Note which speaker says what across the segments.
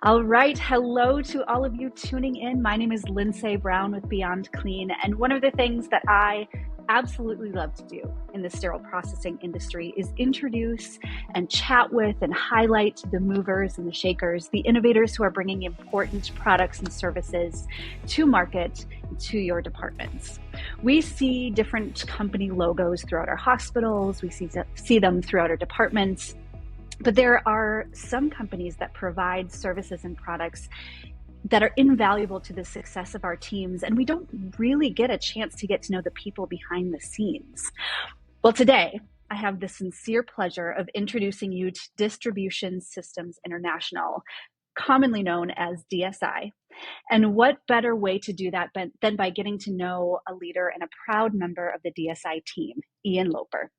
Speaker 1: All right. Hello to all of you tuning in. My name is Lindsay Brown with Beyond Clean. And one of the things that I absolutely love to do in the sterile processing industry is introduce and chat with and highlight the movers and the shakers, the innovators who are bringing important products and services to market, to your departments. We see different company logos throughout our hospitals. We see them throughout our departments. But there are some companies that provide services and products that are invaluable to the success of our teams, and we don't really get a chance to get to know the people behind the scenes. Well, today, I have the sincere pleasure of introducing you to Distribution Systems International, commonly known as DSI. And what better way to do that than by getting to know a leader and a proud member of the DSI team, Ian Loper.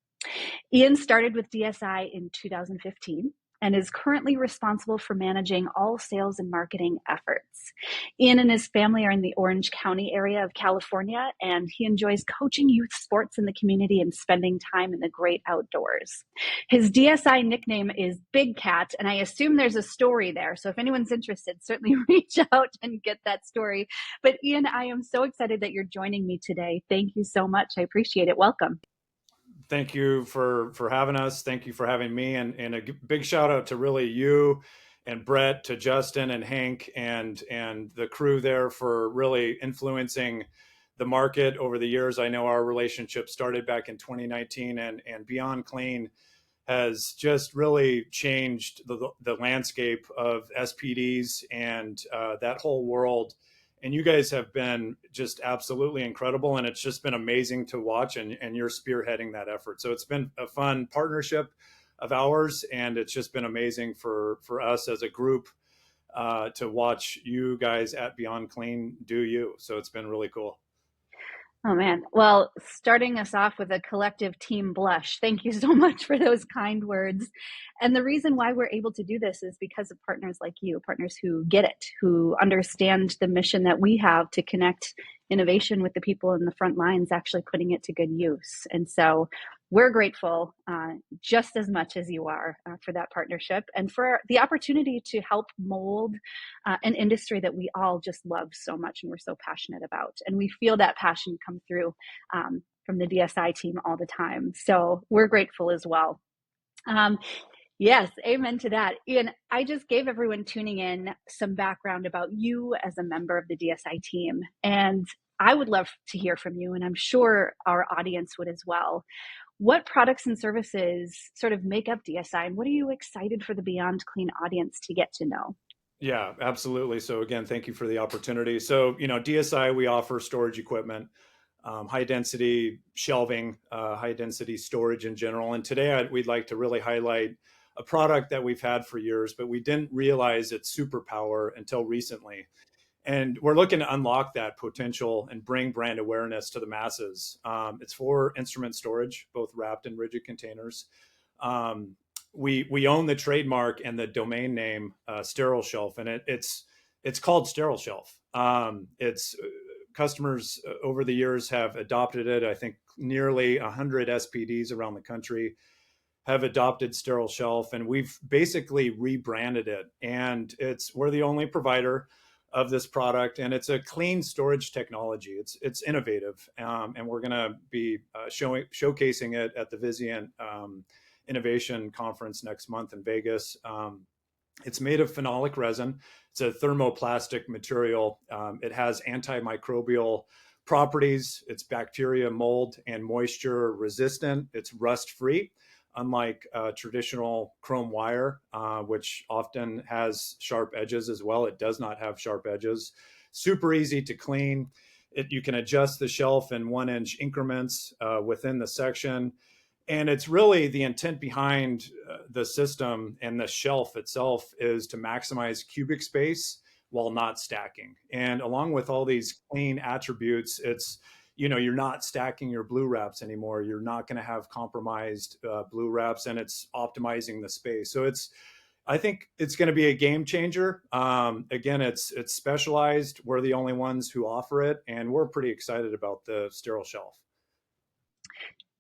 Speaker 1: Ian started with DSI in 2015 and is currently responsible for managing all sales and marketing efforts. Ian and his family are in the Orange County area of California, and he enjoys coaching youth sports in the community and spending time in the great outdoors. His DSI nickname is Big Cat, and I assume there's a story there. So if anyone's interested, certainly reach out and get that story. But Ian, I am so excited that you're joining me today. Thank you so much. I appreciate it. Welcome.
Speaker 2: Thank you for having us. Thank you for having me, and a big shout out to really you and Brett, to Justin and Hank and the crew there for really influencing the market over the years. I know our relationship started back in 2019, and Beyond Clean has just really changed the landscape of SPDs and that whole world. And you guys have been just absolutely incredible. And it's just been amazing to watch, and you're spearheading that effort. So it's been a fun partnership of ours. And it's just been amazing for us as a group to watch you guys at Beyond Clean do you. So it's been really cool.
Speaker 1: Oh man. Well, starting us off with a collective team blush. Thank you so much for those kind words. And the reason why we're able to do this is because of partners like you, partners who get it, who understand the mission that we have to connect innovation with the people in the front lines, actually putting it to good use. And so we're grateful just as much as you are for that partnership and for the opportunity to help mold an industry that we all just love so much and we're so passionate about. And we feel that passion come through from the DSI team all the time. So we're grateful as well. Yes, amen to that. Ian, I just gave everyone tuning in some background about you as a member of the DSI team. And I would love to hear from you, and I'm sure our audience would as well. What products and services sort of make up DSI, and what are you excited for the Beyond Clean audience to get to know?
Speaker 2: Yeah, absolutely. So again, thank you for the opportunity. So, DSI, we offer storage equipment, high density shelving, high density storage in general. And today we'd like to really highlight a product that we've had for years, but we didn't realize its superpower until recently. And we're looking to unlock that potential and bring brand awareness to the masses. It's for instrument storage, both wrapped and rigid containers. We own the trademark and the domain name SterileShelf, and it's called SterileShelf. It's customers over the years have adopted it. I think nearly 100 SPDs around the country have adopted SterileShelf, and we've basically rebranded it. And we're the only provider of this product, and it's a clean storage technology. It's innovative, and we're going to be showcasing it at the Vizient Innovation Conference next month in Vegas. It's made of phenolic resin. It's a thermoplastic material. It has antimicrobial properties. It's bacteria, mold, and moisture resistant. It's rust free, unlike traditional chrome wire, which often has sharp edges as well. It does not have sharp edges. Super easy to clean. You can adjust the shelf in 1-inch increments within the section. And it's really the intent behind the system and the shelf itself is to maximize cubic space while not stacking. And along with all these clean attributes, it's you're not stacking your blue wraps anymore. You're not going to have compromised blue wraps, and it's optimizing the space. So I think it's going to be a game changer. Again, it's specialized. We're the only ones who offer it, and we're pretty excited about the SterileShelf.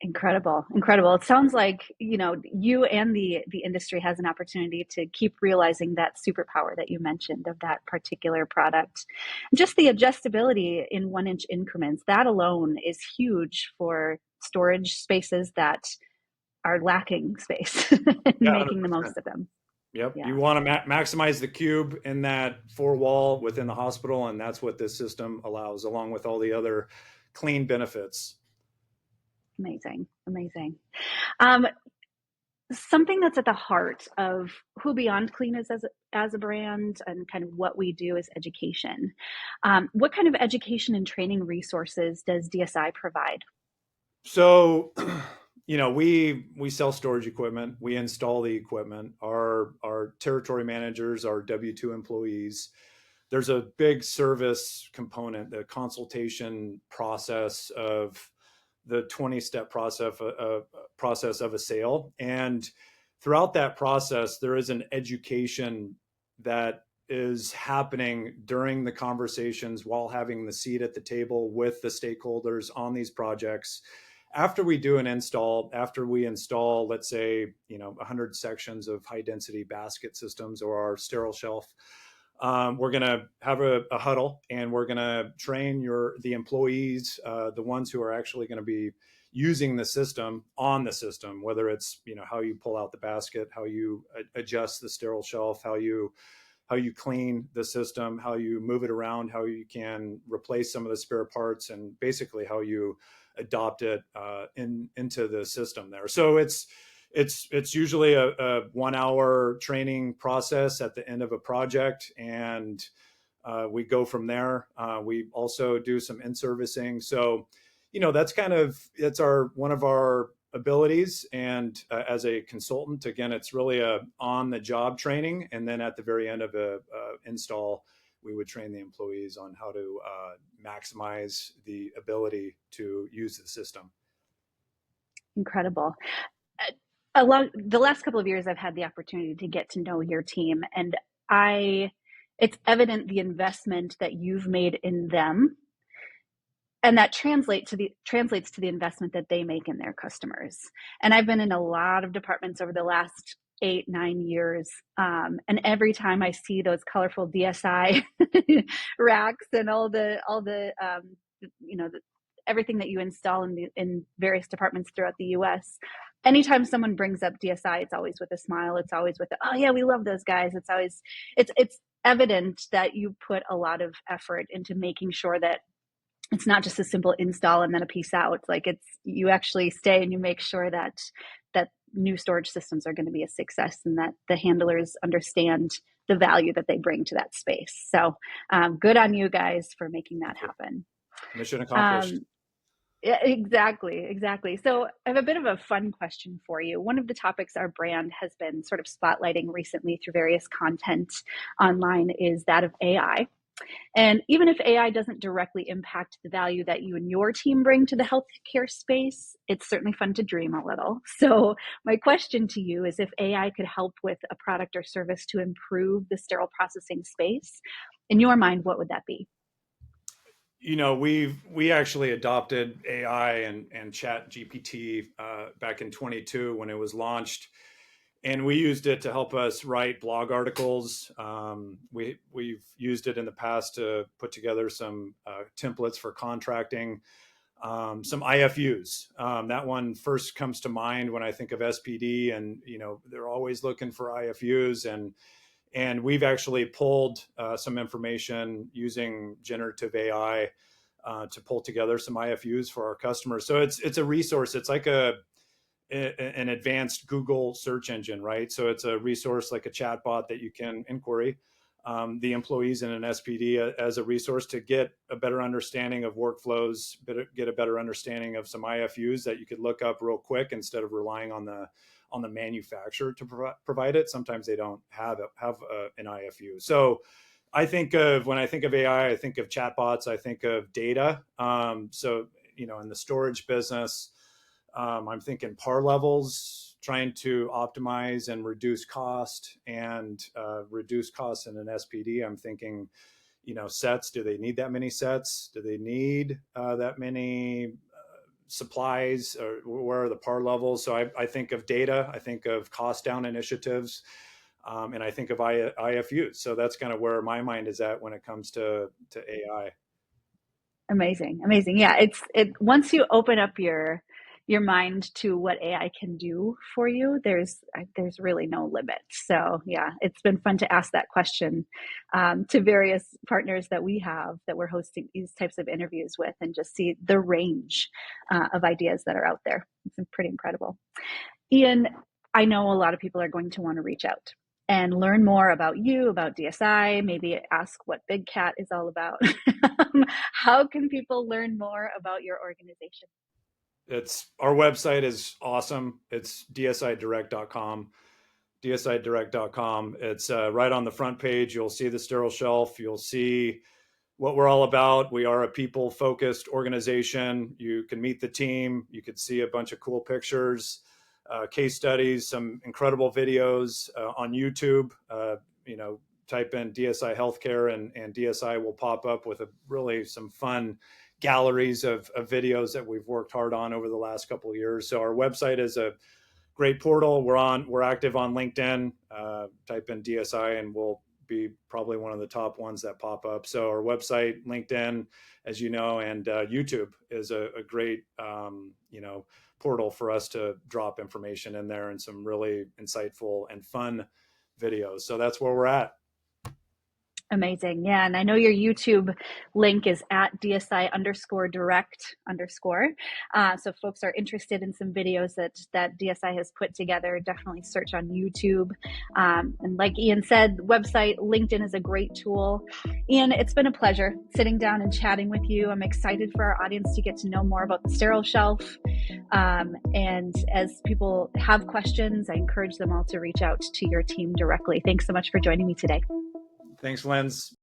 Speaker 1: Incredible, incredible. It sounds like, you and the industry has an opportunity to keep realizing that superpower that you mentioned of that particular product. Just the adjustability in 1 inch increments, that alone is huge for storage spaces that are lacking space and
Speaker 2: Yeah,
Speaker 1: making the
Speaker 2: 100%.
Speaker 1: most of them.
Speaker 2: Yep.
Speaker 1: Yeah,
Speaker 2: You want to maximize the cube in that four wall within the hospital. And that's what this system allows, along with all the other clean benefits.
Speaker 1: amazing, amazing. Um, Something that's at the heart of who Beyond Clean is as a brand and kind of what we do is education. What kind of education and training resources does DSI provide?
Speaker 2: So, we sell storage equipment. We install the equipment. Our territory managers are W-2 employees. There's a big service component, the consultation process of the 20-step process of a sale. And throughout that process, there is an education that is happening during the conversations while having the seat at the table with the stakeholders on these projects. After we do an install, after we install, let's say, 100 sections of high density basket systems or our SterileShelf, we're going to have a huddle, and we're going to train the employees, the ones who are actually going to be using the system on the system, whether it's how you pull out the basket, how you adjust the SterileShelf, how you clean the system, how you move it around, how you can replace some of the spare parts, and basically how you adopt it into the system there. So it's usually a 1 hour training process at the end of a project, and we go from there. We also do some in-servicing. So, that's one of our abilities. And as a consultant, again, it's really a on-the-job training. And then at the very end of a install, we would train the employees on how to maximize the ability to use the system.
Speaker 1: Incredible. The last couple of years, I've had the opportunity to get to know your team, and it's evident the investment that you've made in them, and that translates to the investment that they make in their customers. And I've been in a lot of departments over the last 8-9 years, and every time I see those colorful DSI racks and all the everything that you install in various departments throughout the U.S. Anytime someone brings up DSI, it's always with a smile. It's always with oh yeah, we love those guys. It's evident that you put a lot of effort into making sure that it's not just a simple install and then a piece out. Like you actually stay and you make sure that new storage systems are going to be a success, and that the handlers understand the value that they bring to that space. So good on you guys for making that happen.
Speaker 2: Mission accomplished.
Speaker 1: Yeah, exactly. So I have a bit of a fun question for you. One of the topics our brand has been sort of spotlighting recently through various content online is that of AI. And even if AI doesn't directly impact the value that you and your team bring to the healthcare space, it's certainly fun to dream a little. So my question to you is, if AI could help with a product or service to improve the sterile processing space, in your mind, what would that be?
Speaker 2: We actually adopted AI and Chat GPT back in 22 when it was launched, and we used it to help us write blog articles. We've used it in the past to put together some templates for contracting, some IFUs. That one first comes to mind when I think of SPD, and they're always looking for IFUs, and we've actually pulled some information using generative AI to pull together some IFUs for our customers. So it's a resource. It's like an advanced Google search engine, right? So it's a resource like a chatbot that you can inquiry the employees in an SPD as a resource to get a better understanding of workflows, get a better understanding of some IFUs that you could look up real quick instead of relying on the manufacturer to provide it. Sometimes they don't have an IFU. So when I think of AI, I think of chatbots, I think of data. So in the storage business, I'm thinking par levels, trying to optimize and reduce cost reduce costs in an SPD. I'm thinking, sets. Do they need that many sets? Do they need that many supplies, or where are the par levels? So I think of data, I think of cost down initiatives, and I think of IFUs. So that's kind of where my mind is at when it comes to AI.
Speaker 1: Amazing, amazing. Yeah, it once you open up your mind to what AI can do for you, there's really no limit. So yeah, it's been fun to ask that question to various partners that we have that we're hosting these types of interviews with, and just see the range of ideas that are out there. It's been pretty incredible. Ian, I know a lot of people are going to want to reach out and learn more about you, about DSI, maybe ask what Big Cat is all about. How can people learn more about your organization?
Speaker 2: It's our website is awesome. It's dsidirect.com. dsidirect.com. It's right on the front page. You'll see the sterile shelf. You'll see what we're all about. We are a people focused organization. You can meet the team. You could see a bunch of cool pictures, case studies, some incredible videos on YouTube. Type in DSI healthcare, and DSI will pop up with really some fun galleries of videos that we've worked hard on over the last couple of years. So our website is a great portal. We're active on LinkedIn. Type in DSI and we'll be probably one of the top ones that pop up. So our website, LinkedIn, as you know, and YouTube is a great portal for us to drop information in there, and some really insightful and fun videos. So that's where we're at.
Speaker 1: Amazing. Yeah. And I know your YouTube link is at DSI_direct_. So if folks are interested in some videos that DSI has put together, definitely search on YouTube. And like Ian said, the website, LinkedIn is a great tool. Ian, it's been a pleasure sitting down and chatting with you. I'm excited for our audience to get to know more about the SterileShelf. And as people have questions, I encourage them all to reach out to your team directly. Thanks so much for joining me today.
Speaker 2: Thanks, Lens.